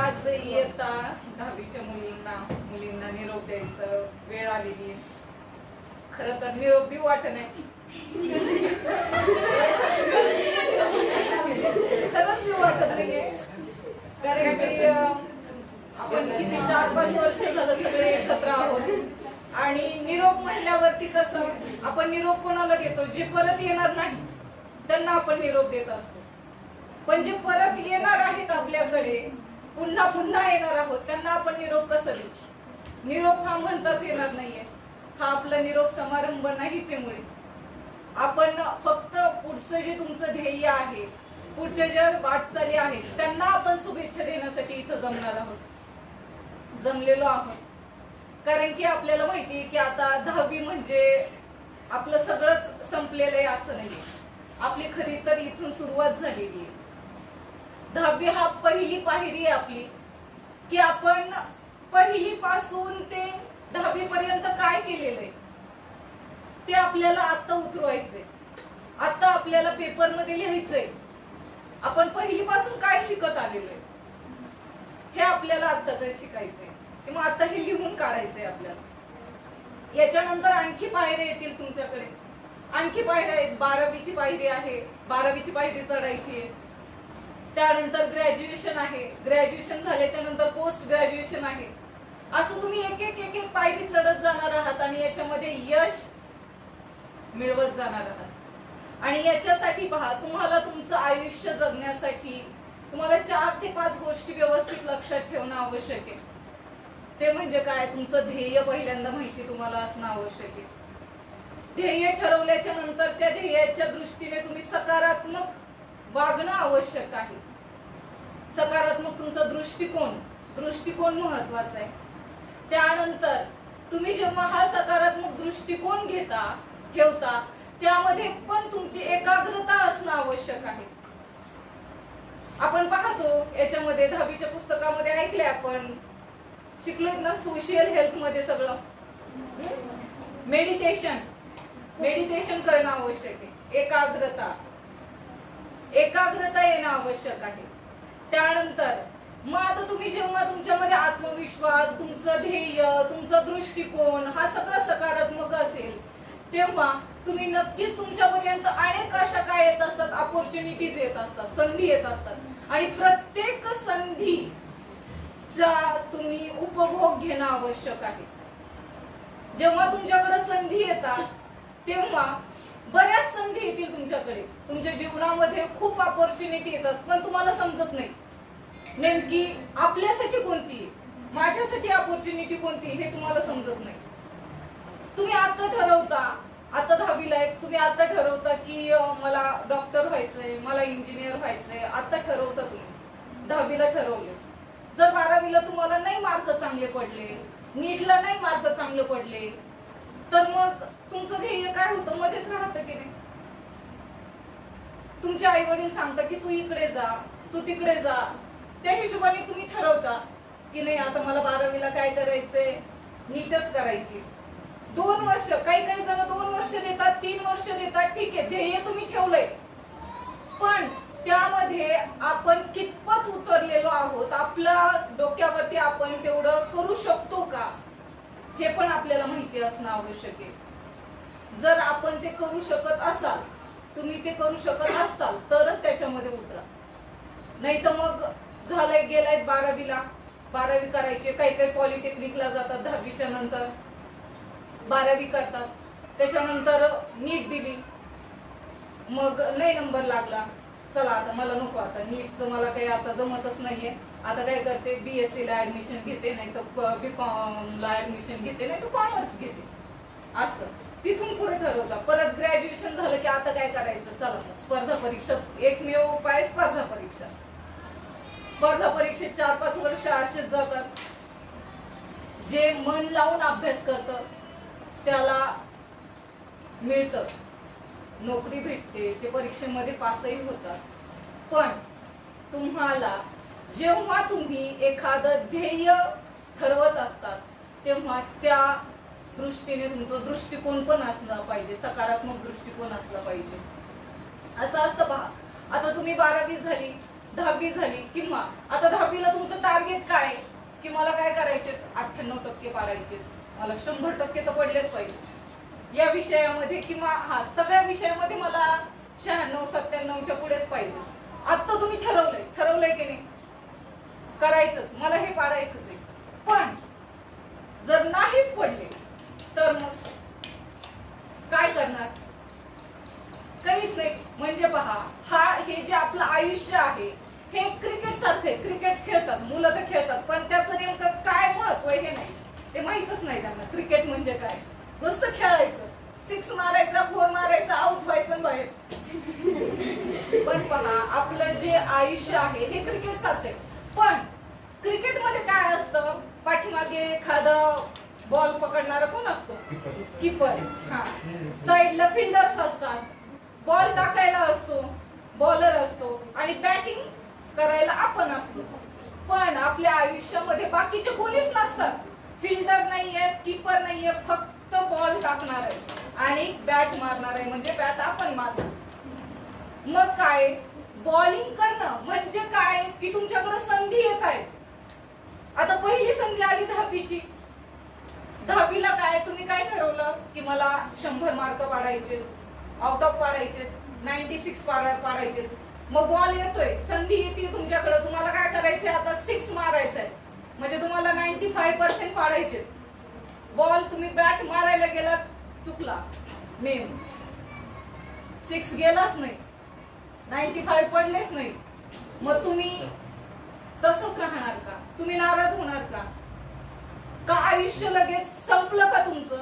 आज इयत्ता 10वीच्या मुलींना निरोप द्यायचं वेळ आलेली. खरं तर निरोप देऊ वाटत नाही, खरंच देऊ वाटत नाहीये. कारण की आपण किती 4-5 वर्ष झालं सगळे एकत्र आहोत आणि निरोप म्हणल्यावरती कसं आपण निरोप कोणाला देतो, जे परत येणार नाही त्यांना आपण निरोप देत असतो. पण जे परत येणार आहेत आपल्याकडे, पुन्हा पुन्हा येणार आहोत, त्यांना आपण निरोप कसं देऊ? निरोप हा म्हणताच येणार नाहीये. हा आपला निरोप समारंभ नाहीच आहे. मुळे आपण फक्त पुढचं जे तुमचं ध्येय आहे, पुढच्या ज्या वाटचाली आहेत, त्यांना आपण शुभेच्छा देण्यासाठी इथं जमलेलो आहोत. कारण की आपल्याला माहितीये की आता 10वी म्हणजे आपलं सगळंच संपलेलं आहे असं नाहीये. आपली खरी तर इथून सुरुवात झालेली आहे. 10वी हा पहिली पायरी आहे आपली, की आपण पहिली पासून ते 10वी पर्यंत काय केलेलं आहे ते आपल्याला आता उतरवायचंय. आता आपल्याला पेपरमध्ये लिहायचंय आपण पहिली पासून काय शिकत आलेलो आहे, हे आपल्याला आता तर शिकायचंय. मग आता हे लिहून काढायचंय आपल्याला. याच्यानंतर आणखी पायऱ्या येतील तुमच्याकडे, आणखी पायऱ्या आहेत. 12वीची पायरी आहे, 12वीची पायरी चढायची आहे. त्यानंतर ग्रॅज्युएशन आहे, ग्रॅज्युएशन झाल्याच्या नंतर पोस्ट ग्रॅज्युएशन आहे. असं तुम्ही एक एक पायरी चढत जाणार आहात आणि याच्यामध्ये यश मिळवत जाणार आहात. आणि याच्यासाठी पहा, तुम्हाला तुमचं आयुष्य जगण्यासाठी तुम्हाला 4 ते 5 गोष्टी व्यवस्थित लक्षात ठेवणं आवश्यक आहे. ते म्हणजे काय, तुमचं ध्येय पहिल्यांदा माहिती तुम्हाला असणं आवश्यक आहे. ध्येय ठरवल्याच्या नंतर त्या ध्येयाच्या दृष्टीने तुम्ही सकारात्मक वागणं आवश्यक आहे. सकारात्मक तुमचा दृष्टिकोन महत्वाचा आहे. त्यानंतर तुम्ही जेव्हा हा सकारात्मक दृष्टिकोन ठेवता त्यामध्ये पण तुमची एकाग्रता असणं आवश्यक आहे. आपण पाहतो याच्यामध्ये 10वीच्या पुस्तकामध्ये ऐकले, आपण शिकलो ना सोशल हेल्थ मध्ये सगळं मेडिटेशन करणं आवश्यक आहे. एकाग्रता येणं आवश्यक आहे. त्यानंतर मग आता तुम्ही जेव्हा तुमच्यामध्ये आत्मविश्वास, तुमचं ध्येय, तुमचा दृष्टिकोन हा सगळा सकारात्मक असेल, तेव्हा तुम्ही नक्कीच तुमच्यापर्यंत अनेक अशा काय येत असतात, अपॉर्च्युनिटीज येत असतात, संधी येत असतात. आणि प्रत्येक संधीचा तुम्ही उपभोग घेणं आवश्यक आहे. जेव्हा तुमच्याकडे संधी येतात तेव्हा बऱ्याच संधी येतील तुमच्याकडे. तुमच्या जीवनामध्ये खूप अपॉर्च्युनिटी येतात, पण तुम्हाला समजत नाही नेमकी आपल्यासाठी कोणती, माझ्यासाठी अपॉर्च्युनिटी कोणती, हे तुम्हाला समजत नाही. तुम्ही आता ठरवता, आता 10वीला आहे, तुम्ही आता ठरवता की मला डॉक्टर व्हायचंय, मला इंजिनियर व्हायचंय. आता ठरवता तुम्ही, 10वीला ठरवले. जर 12वीला तुम्हाला नाही मार्क चांगले पडले, नीटला नाही मार्क चांगले पडले, तर मग तुमचं ध्येय काय होतं, मध्येच राहतं की नाही. तुमचे आई वडील सांगतात की तू इकडे जा, तू तिकडे जा. त्या हिशोबाने तुम्ही ठरवता की नाही आता मला 12वीला काय करायचंय, नीटच करायची. 2 वर्ष, काही जण 2 वर्ष देतात, 3 वर्ष देतात, ठीक आहे, ध्येय तुम्ही ठेवलंय. पण त्यामध्ये आपण कितपत उतरलेलो आहोत, आपल्या डोक्यावरती आपण तेवढं करू शकतो का, हे पण आपल्याला माहिती असणं आवश्यक आहे. जर आपण ते करू शकत असाल, तुम्ही ते करू शकत असाल तरच त्याच्यामध्ये उतरा. नाही तर मग झालंय, गेलाय 12वीला, 12वी करायची, काही पॉलिटेक्निकला जातात 10वीच्या नंतर, 12वी करतात, त्याच्यानंतर नीट दिली, मग नाही नंबर लागला, चला आता मला नको, आता नीटचं मला काही आता जमतच नाहीये, आता काय करते, BSc ला ऍडमिशन घेते, नाही तर BCom ला ऍडमिशन घेते, नाही तर कॉमर्स घेते. असं तिथून पुढे ठरवता. परत ग्रॅज्युएशन झालं की आता काय करायचं, चला स्पर्धा परीक्षा, एकमेव उपाय स्पर्धा परीक्षा. स्पर्धा परीक्षेत 4-5 वर्ष असेच जातात. जे मन लावून अभ्यास करतं त्याला मिळतं, नोकरी भेटते, ते परीक्षेमध्ये पासही होतात. पण तुम्हाला जेव्हा तुम्ही एखादं ध्येय ठरवत असतात तेव्हा त्या दृष्टीने तुमचा दृष्टिकोन पण असला पाहिजे, सकारात्मक दृष्टिकोन असला पाहिजे. असं असतं पहा, आता तुम्ही 12वी झाली, 10वी झाली, किंवा आता 10वीला तुमचं टार्गेट की मला काय करायचे 98% पाडायचे, मला 100% तर पडलेच पाहिजे या विषयामध्ये, किंवा हा सगळ्या विषयामध्ये मला 96-97च्या पुढेच पाहिजे. आता तुम्ही ठरवलंय की नाही करायचंच, मला हे पाडायचंच आहे. पण जर नाहीच पडले तर मग काय करणार? काहीच नाही. म्हणजे पहा, हे जे आपलं आयुष्य आहे हे क्रिकेट सारखे, क्रिकेट खेळतात मुलं तर खेळतात, पण त्याचं नेमकं काय महत्व हे नाही, ते माहितच नाही त्यांना. क्रिकेट म्हणजे काय, नुसतं खेळायचं, 6 मारायचा, 4 मारायचा, आउट व्हायचं बाहेर. पण पहा, आपलं जे आयुष्य आहे हे क्रिकेट सारखे. पण क्रिकेटमध्ये काय असतं, पाठीमागे एखादा बॉल पकडणारा कोण असतो? कीपर. हा, साईडला फिल्डर्स असतात, बॉल टाकायला असतो, बॉलर असतो, आणि बॅटिंग करायला आपण असतो. पण आपल्या आयुष्यामध्ये बाकीचे कोणीच नसतात, फिल्डर नाहीये, कीपर नाहीये, फक्त बॉल टाकणार आहे आणि बॅट मारणार आहे, म्हणजे बॅट आपण मारणार. मग काय, बॉलिंग करणं म्हणजे काय की तुमच्याकडे संधी येत आहे. आता पहिली संधी आली 10वीची. 10वीला काय तुम्ही काय ठरवलं की मला 100 मार्क पाडायचे, आउट ऑफ पाडायचे, 96 पाडायचे. मग बॉल येतोय, संधी येते तुमच्याकडे, तुम्हाला काय करायचंय आता 6 मारायचंय, म्हणजे तुम्हाला 95% पाडायचे. बॉल तुम्ही बॅट मारायला गेलात, चुकला, नेम 6 गेलाच नाही, 95 पडलेच नाही. मग तुम्ही तसंच राहणार का? तुम्ही नाराज होणार का आयुष्य लगेच संपलं का तुमचं?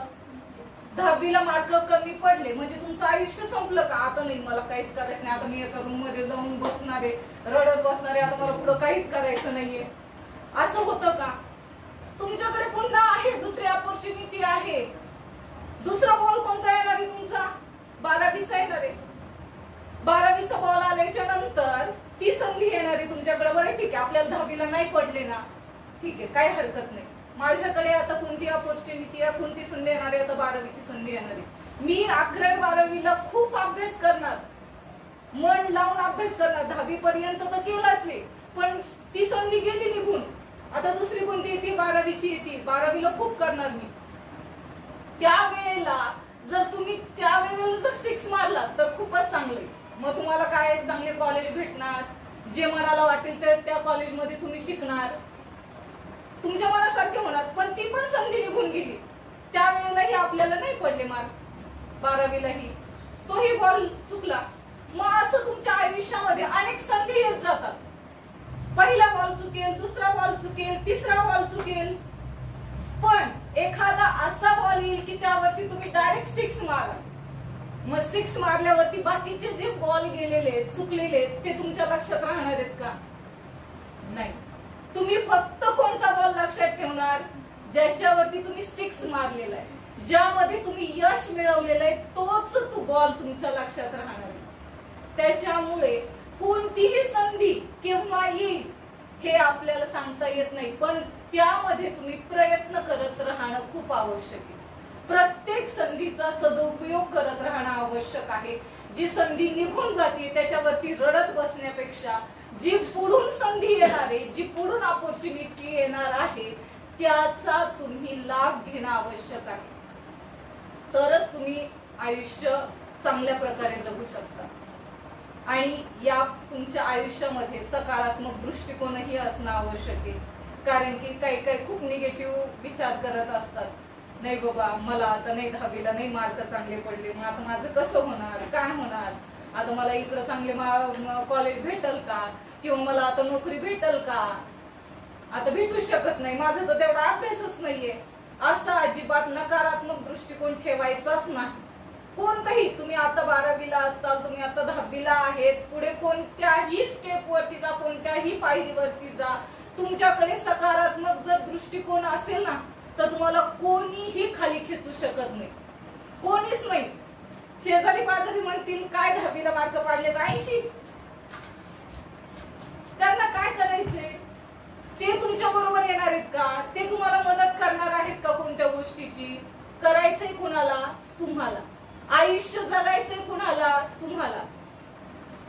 10वीला मार्क कमी पडले म्हणजे तुमचं आयुष्य संपलं का? आता नाही, मला काहीच करायचं नाही, आता मी एका रूम मध्ये जाऊन बसणारे, रडत बसणारे, आता मला पुढे काहीच करायचं नाहीये, असं होतं का? तुमच्याकडे पुन्हा आहे, दुसरी ऑपॉर्च्युनिटी आहे. दुसरा बॉल कोणता येणार आहे तुमचा? 12वीचा येणार आहे. 12वीचा बॉल आल्याच्या नंतर ती संधी येणार आहे तुमच्याकडे. बरं ठीक आहे, आपल्याला 10वीला नाही पडले ना, ठीक आहे, काही हरकत नाही. माझ्याकडे आता कोणती ऑपॉर्च्युनिटी आहे, कोणती संधी येणार आहे? आता 12वीची संधी येणार आहे. मी 11वी-12वीला खूप अभ्यास करणार, मन लावून अभ्यास करणार. 10वी पर्यंत तर केलाच आहे, पण ती संधी गेली निघून. आता दुसरी कोणती येते? 12वीची येते. 12वीला खूप करणार मी. त्यावेळेला जर तुम्ही त्यावेळेला जर 6 मारला तर खूपच चांगले. मग तुम्हाला काय चांगले कॉलेज भेटणार, जे मनाला वाटेल तर त्या कॉलेजमध्ये तुम्ही शिकणार, तुमच्या मनासारखे होणार. पण ती पण संधी निघून गेली. त्यावेळेलाही आपल्याला नाही पडले मार्क, 12वीलाही तोही बॉल चुकला. मग असं तुमच्या आयुष्यामध्ये अनेक संधी येत जातात. पहिला बॉल चुकेल, दुसरा बॉल चुकेल, तिसरा बॉल चुकेल, पण एखादा असा बॉल येईल की त्यावरती तुम्ही डायरेक्ट 6 मारा. मग 6 मारल्यावरती बाकीचे जे बॉल गेलेले, चुकलेले, ते तुमच्या लक्षात राहणार आहेत का? नाही. तुम्ही फक्त कोणता बॉल लक्षात ठेवणार? ज्याच्यावरती तुम्ही 6 मारलेला आहे, ज्यामध्ये तुम्ही यश मिळवलेलं आहे, तोच तो बॉल तुमच्या लक्षात राहणार आहे. त्याच्यामुळे कोणतीही संधी केव्हा येईल हे आपल्याला सांगता येत नाही, पण त्यामध्ये तुम्ही प्रयत्न करत राहणं खूप आवश्यक आहे. प्रत्येक संधीचा सदुपयोग करत राहणं आवश्यक आहे. जी संधी निघून जाते त्याच्यावरती रडत बसण्यापेक्षा जी पुढून संधी येणार आहे, जी पुढून ऑपॉर्च्युनिटी येणार आहे, त्याचा तुम्ही लाभ घेणं आवश्यक आहे. तरच तुम्ही आयुष्य चांगल्या प्रकारे जगू शकता. आणि या तुमच्या आयुष्यामध्ये सकारात्मक दृष्टिकोनही असणं आवश्यक आहे. कारण की काही काही खूप निगेटिव्ह विचार करत असतात. नाही बाबा, मला आता नाही 10वीला नाही मार्क चांगले पडले, मग आता माझं कसं होणार, काय होणार, आता मला इकडं चांगले कॉलेज भेटल का, किंवा मला आता नोकरी भेटल का, आता भेटूच शकत नाही, माझा तर तेवढा अभ्यासच नाहीये. असा अजिबात नकारात्मक दृष्टिकोन ठेवायचाच नाही. कोणताही, तुम्ही आता 12वीला असताल, तुम्ही आता 10वीला आहेत, पुढे कोणत्याही स्टेप वरती जा, कोणत्याही पायरीवरती जा, तुमच्याकडे सकारात्मक जर दृष्टिकोन असेल ना तर तुम्हाला कोणीही खाली खेचू शकत नाही, कोणीच नाही. शेजारी पाजारी म्हणतील काय 10वीला मार्क पाडले 80, त्यांना काय करायचंय? ते तुमच्या बरोबर येणार आहेत का? ते तुम्हाला मदत करणार आहेत का कोणत्या गोष्टीची? करायचंय कुणाला? तुम्हाला. आयुष्य जगायचंय कुणाला? तुम्हाला.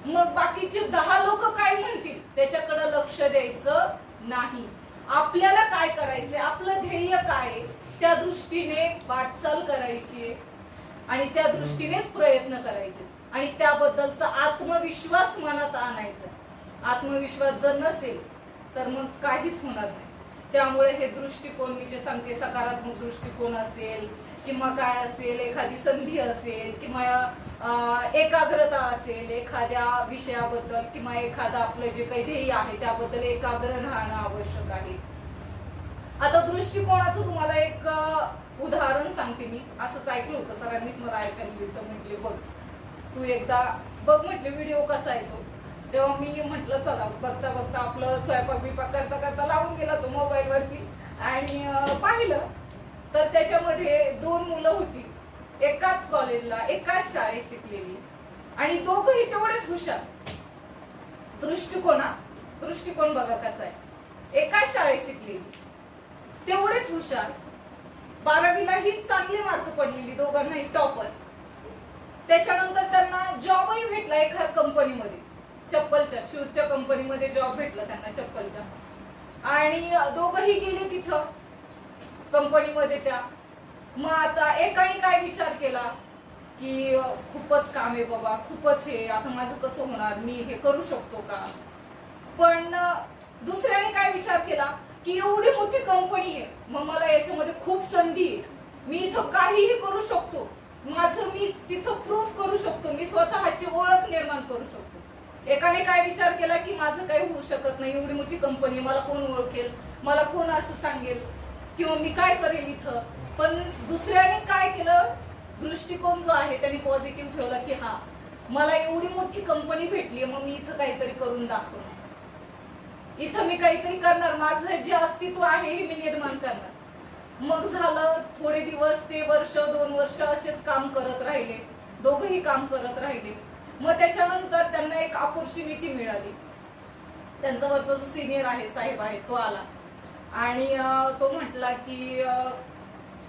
मग बाकीचे 10 लोक काय म्हणतील त्याच्याकडे लक्ष द्यायचं नाही. आपल्याला काय करायचंय, आपलं ध्येय काय, त्या दृष्टीने वाटचाल करायची आणि त्या दृष्टीनेच प्रयत्न करायचे आणि त्याबद्दलचा आत्मविश्वास मनात आणायचा। आत्मविश्वास जर नसेल तर मग काहीच होणार नाही। त्यामुळे हे दृष्टिकोन मी जे सांगते, सकारात्मक दृष्टिकोन असेल किंवा काय असेल, एखादी संधी असेल किंवा एकाग्रता असेल एखाद्या विषयाबद्दल किंवा एखादा आपलं जे काही ध्येय आहे त्याबद्दल एकाग्र राहणं आवश्यक आहे। आता दृष्टिकोनाचं तुम्हाला एक उदाहरण सांगते मी। असंच ऐकलं होतं, सरांनीच मला ऐकायला दिलं, म्हटले बघ तू एकदा बघ, म्हटले व्हिडिओ कसा आहे तो। तेव्हा मी म्हटलं चला, बघता बघता आपलं स्वयंपाक बिपाक करता करता लावून गेला तो मोबाईल वरती आणि पाहिलं तर त्याच्यामध्ये 2 मुलं होती, एकाच कॉलेजला एकाच शाळेत शिकलेली आणि दोघंही तेवढेच हुशार। दृष्टिकोन बघा कसा आहे, एकाच शाळेत शिकलेली, तेवढेच हुशार, 12वीला ही चांगले मार्क पडलेली, दोघांनाही टॉपर। त्याच्यानंतर त्यांना जॉबही भेटला एका कंपनीमध्ये, चप्पलच्या शूजच्या कंपनीमध्ये जॉब भेटला त्यांना चप्पलच्या, आणि दोघंही गेले तिथं कंपनीमध्ये त्या। मग आता एकाने काय विचार केला की खूपच काम आहे बाबा, खूपच हे, आता माझं कसं होणार, मी हे करू शकतो का? पण दुसऱ्याने काय विचार केला की एवढी मोठी कंपनी आहे, मग मला याच्यामध्ये खूप संधी आहे, मी इथं काहीही करू शकतो, माझं मी तिथं प्रूफ करू शकतो, मी स्वतःची ओळख निर्माण करू शकतो। एकाने काय विचार केला की माझं काही होऊ शकत नाही, एवढी मोठी कंपनी, मला कोण ओळखेल, मला कोण असं सांगेल किंवा मी काय करेल इथं। पण दुसऱ्याने काय केलं, दृष्टिकोन जो आहे त्यांनी पॉझिटिव्ह ठेवला की हा मला एवढी मोठी कंपनी भेटली, मग मी इथं काहीतरी करून दाखवणार, इथं मी काहीतरी करणार, माझं जे अस्तित्व आहे हे मी निर्माण करणार। मग झालं, थोडे दिवस ते वर्ष 2 वर्ष असेच काम करत राहिले, दोघंही काम करत राहिले। मग त्याच्यानंतर त्यांना एक अपॉर्च्युनिटी मिळाली, त्यांचा वरचा जो सिनियर आहे, साहेब आहे, तो आला आणि तो म्हटला की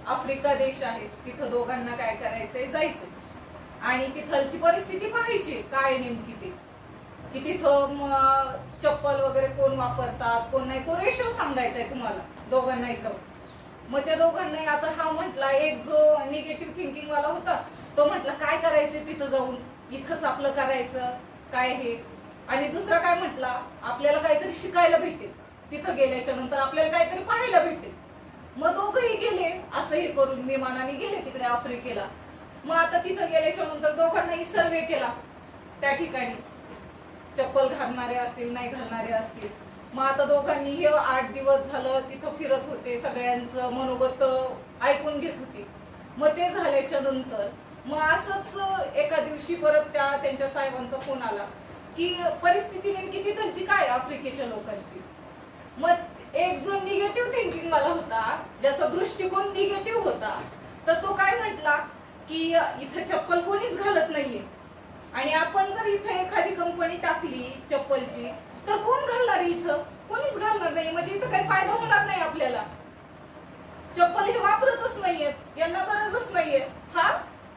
आफ्रिका देश आहे, तिथं दोघांना काय करायचंय, जायचंय आणि तिथलची परिस्थिती पाहायची काय नेमकी ते, की तिथं चप्पल वगैरे कोण वापरतात कोण नाही, तो रेशो सांगायचा आहे तुम्हाला दोघांनाही जाऊन। मग त्या दोघांनाही, आता हा म्हटला, एक जो निगेटिव्ह थिंकिंग वाला होता तो म्हटला काय करायचं तिथं जाऊन, इथंच आपलं करायचं काय हे, आणि दुसरा काय म्हटला आपल्याला काहीतरी शिकायला भेटेल, तिथं गेल्याच्या नंतर आपल्याला काहीतरी पाहायला भेटेल। मग दोघंही गेले असं हे करून, विमानाने गेले तिकडे आफ्रिकेला। मग आता तिथं गेल्याच्या नंतर दोघांनाही सर्वे केला त्या ठिकाणी, चप्पल घालणारे असतील नाही घालणारे असतील। मग आता दोघांनी हे 8 दिवस झालं तिथं फिरत होते, सगळ्यांचं मनोगत ऐकून घेत होती। मग ते झाल्याच्या नंतर मग असंच एका दिवशी परत त्यांच्या साहेबांचा फोन आला की परिस्थिती नेमकी तिथलची काय आफ्रिकेच्या लोकांची। मग एक जो निगेटिव्ह थिंकिंग वाला होता, ज्याचा दृष्टिकोन निगेटिव्ह होता, तर तो काय म्हटला की इथं चप्पल कोणीच घालत नाहीये आणि आपण जर इथं एखादी कंपनी टाकली चप्पलची तर कोण घालणार, इथं कोणीच घालणार नाही, म्हणजे इथं काही फायदा होणार नाही आपल्याला, चप्पल हे वापरतच नाहीयेत, यांना गरजच नाहीये, हा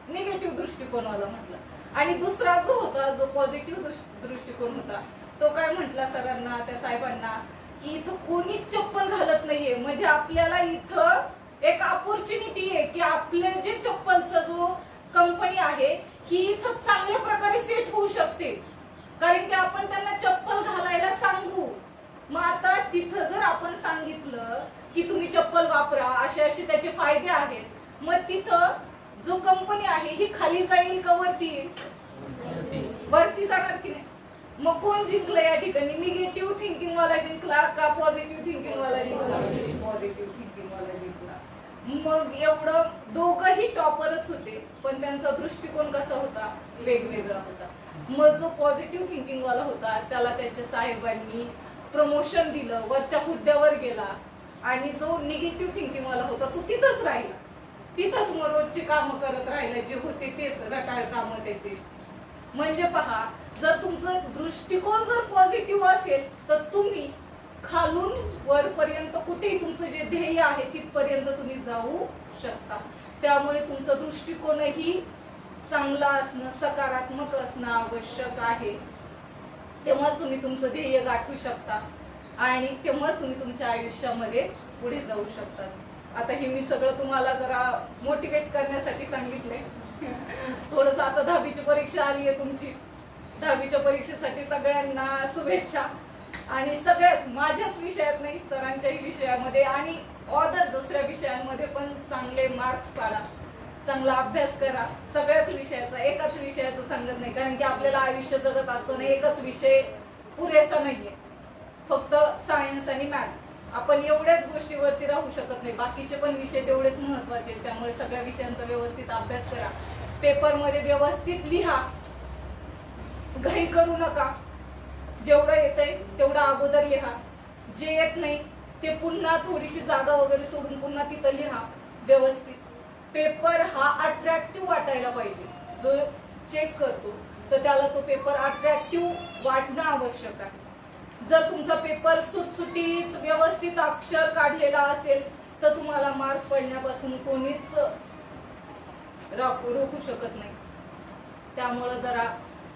निगेटिव्ह दृष्टिकोन वाला म्हटला। आणि दुसरा जो होता, जो पॉझिटिव्ह दृष्टिकोन होता, तो काय म्हटला सरांना, त्या साहेबांना, की इथं कोणीच चप्पल घालत नाहीये, म्हणजे आपल्याला इथं एक अपॉर्च्युनिटी आहे की आपले जे चप्पलचा जो कंपनी आहे ही इथं चांगल्या प्रकारे सेट होऊ शकते, कारण की आपण त्यांना चप्पल घालायला सांगू। मग आता तिथं जर आपण सांगितलं की तुम्ही चप्पल वापरा, असे असे त्याचे फायदे आहेत, मग तिथं जो कंपनी आहे ही खाली जाईल का वरती जाणार की नाही? मग कोण जिंकलं या ठिकाणी, निगेटिव्ह थिंकिंग वाला जिंकला का पॉझिटिव्ह थिंकिंग वाला जिंकला? पॉझिटिव्ह थिंकिंग वाला जिंकला। मग एवढं दोघंही टॉपरच होते, पण त्यांचा दृष्टिकोन कसा होता, वेगवेगळा होता। मग जो पॉझिटिव्ह थिंकिंग वाला होता त्याला त्याच्या साहेबांनी प्रमोशन दिलं, वरच्या हुद्द्यावर गेला, आणि जो निगेटिव्ह थिंकिंग वाला होता तो तिथंच राहिला, तिथंच मग रोजची कामं करत राहिला, जे होते तेच रटाळ कामं त्याचे। म्हणजे पहा, जर तुमचं दृष्टिकोन जर पॉझिटिव्ह असेल तर तुम्ही खालून वरपर्यंत कुठेही तुमचं जे ध्येय आहे तिथपर्यंत तुम्ही जाऊ शकता। त्यामुळे तुमचा दृष्टिकोनही चांगला असणं, सकारात्मक असणं आवश्यक आहे, तेव्हाच तुम्ही तुमचं ध्येय गाठू शकता। आणि तेव्हाच तुम्ही तुमच्या आयुष्यामध्ये पुढे जाऊ शकतात। आता हे मी सगळं तुम्हाला जरा मोटिवेट करण्यासाठी सांगितले। थोडस आता 10वीची परीक्षा आली आहे तुमची, 10वीच्या परीक्षेसाठी सगळ्यांना शुभेच्छा। आणि सगळ्याच माझ्याच विषयात नाही, सरांच्याही विषयामध्ये आणि ऑदर दुसऱ्या विषयांमध्ये पण चांगले मार्क्स पाडा, चांगला अभ्यास करा। सगळ्याच विषयाचा, एकाच विषयाचं सांगत नाही, कारण की आपल्याला आयुष्य जगत असताना एकच विषय पुरेसा नाहीये, फक्त सायन्स आणि मॅथ। आपण एवढ्याच गोष्टीवरती राहू शकत नाही, बाकीचे पण विषय तेवढेच महत्वाचे आहेत। त्यामुळे सगळ्या विषयांचा व्यवस्थित अभ्यास करा, पेपरमध्ये व्यवस्थित लिहा, घाई करू नका। जेवढं येतंय तेवढं अगोदर लिहा, जे येत नाही ते पुन्हा थोडीशी जागा वगैरे सोडून पुन्हा तिथं लिहा व्यवस्थित। पेपर हा अट्रॅक्टिव्ह वाटायला पाहिजे, जो चेक करतो तर त्याला तो पेपर अट्रॅक्टिव्ह वाटणं आवश्यक आहे। जर तुमचा पेपर सुटसुटीत व्यवस्थित अक्षर काढलेला असेल तर तुम्हाला मार्क पडण्यापासून कोणीच रोखू शकत नाही। त्यामुळे जरा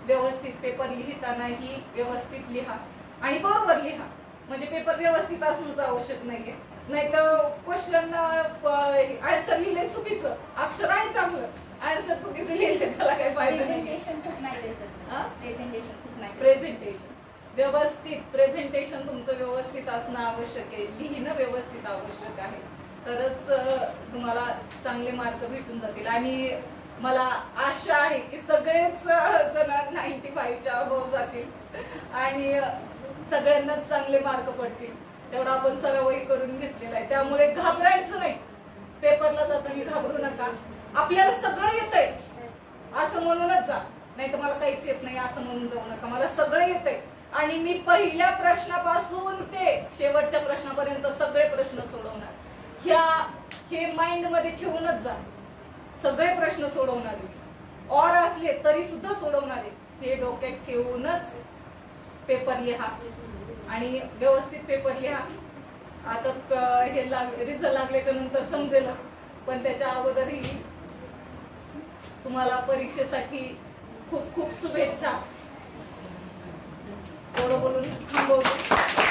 व्यवस्थित पेपर लिहितानाही व्यवस्थित लिहा आणि बरोबर लिहा, म्हणजे पेपर व्यवस्थित असणं आवश्यक नाहीये। नाहीतर क्वेश्चन आन्सर लिहिले चुकीचं, अक्षर आहे चांगलं, आन्सर चुकीचं लिहिले त्याला काही फायदा नाही। प्रेझेंटेशन व्यवस्थित, प्रेझेंटेशन तुमचं व्यवस्थित असणं आवश्यक आहे, लिहिणं व्यवस्थित आवश्यक आहे, तरच तुम्हाला चांगले मार्क भेटून जातील। आणि मला आशा आहे की सगळेच जण 95च्या अबोव जातील आणि सगळ्यांनाच चांगले मार्क पडतील, तेवढा आपण सरावही करून घेतलेला आहे। त्यामुळे घाबरायचं नाही, पेपरला जाताना घाबरू नका। आपल्याला सगळं येतंय असं म्हणूनच जा, नाही तर मला काहीच येत नाही असं म्हणून जाऊ नका, मला सगळं येतंय आणि मी पहिल्या प्रश्नापासून ते शेवटच्या प्रश्नापर्यंत सगळे प्रश्न सोडवणार। हे माइंड मध्ये ठेवूनच जा, सगळे प्रश्न सोडवणारे, और असले तरी सुद्धा सोडवणारे, हे डोक्यात ठेवूनच पेपर लिहा आणि व्यवस्थित पेपर लिहा। आता हे रिझल्ट लागल्याच्या नंतर समजेलच, पण त्याच्या अगोदरही तुम्हाला परीक्षेसाठी खूप खूप शुभेच्छा। थोडं बोलून थांबवतो।